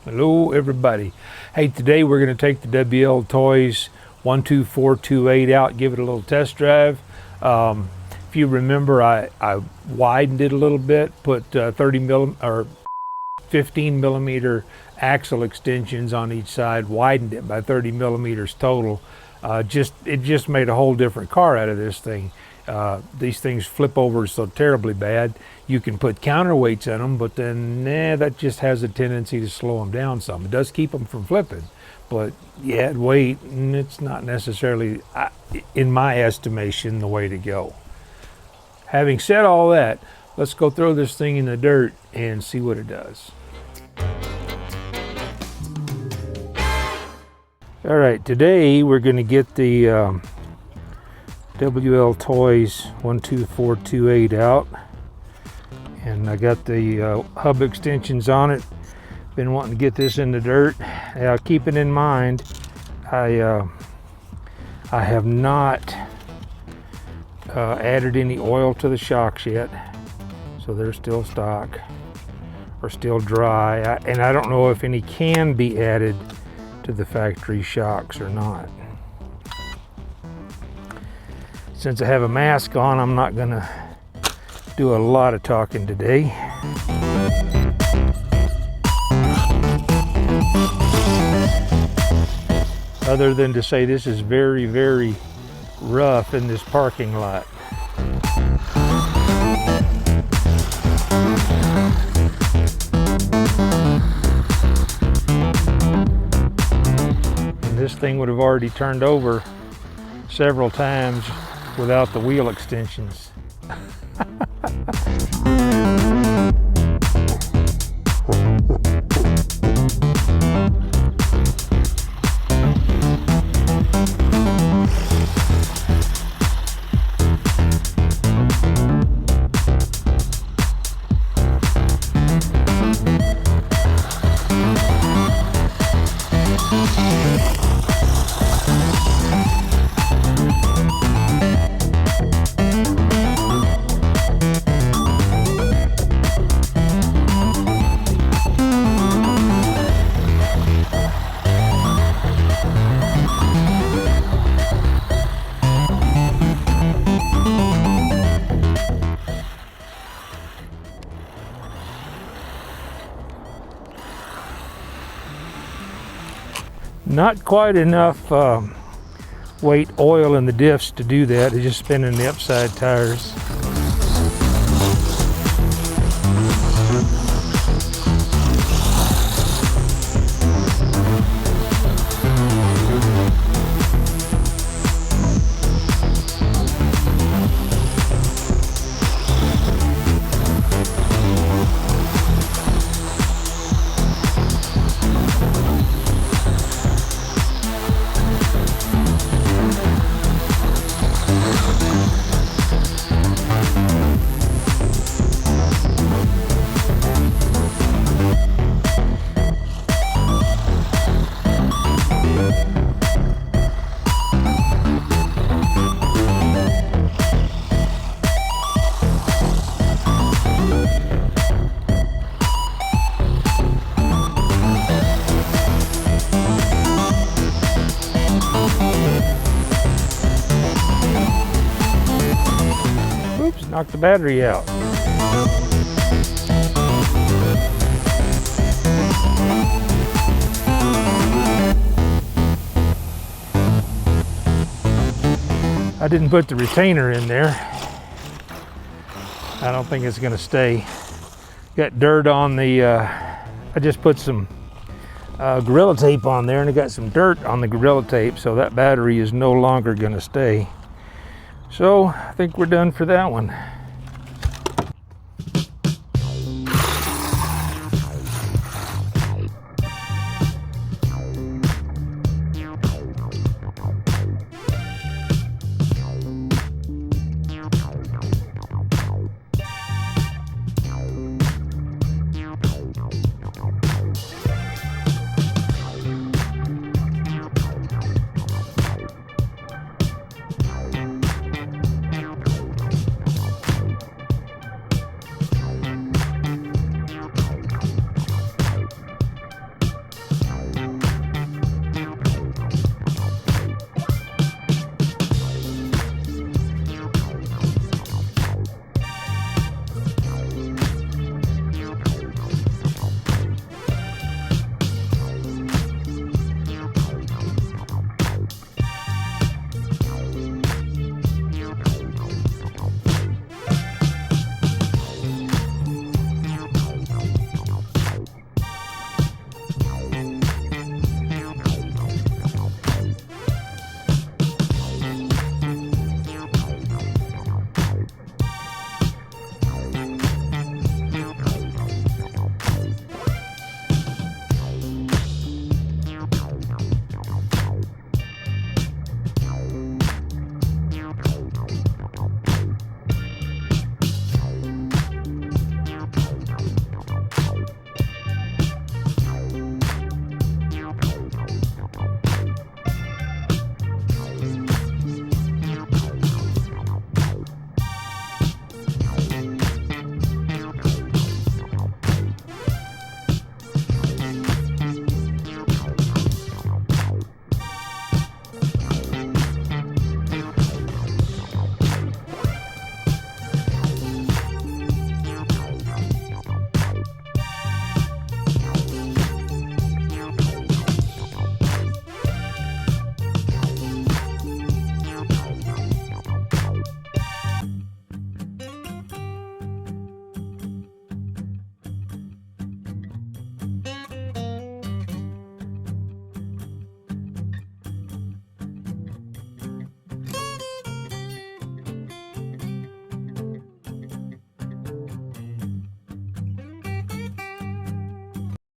Hello everybody. Hey, today we're going to take the WLtoys 12428 out, give it a little test drive. If you remember, I widened it a little bit, put 15 millimeter axle extensions on each side, widened it by 30 millimeters total. It just made a whole different car out of this thing. These things flip over so terribly bad. You can put counterweights in them, but then that just has a tendency to slow them down some. It does keep them from flipping, but you add weight and it's not necessarily, in my estimation, the way to go. Having said all that, let's go throw this thing in the dirt and see what it does. All right, today we're going to get the WLtoys 12428 out, and I got the hub extensions on it. Been wanting to get this in the dirt. Now, keeping in mind, I have not added any oil to the shocks yet, so they're still stock or still dry, and I don't know if any can be added to the factory shocks or not. Since I have a mask on, I'm not gonna do a lot of talking today. Other than to say this is very, very rough in this parking lot. And this thing would have already turned over several times without the wheel extensions. Not quite enough weight oil in the diffs to do that. It's just spinning the upside tires. Knock the battery out. I didn't put the retainer in there. I don't think it's going to stay. Got dirt on the, I just put some Gorilla Tape on there, and I got some dirt on the Gorilla Tape, so that battery is no longer going to stay. So I think we're done for that one.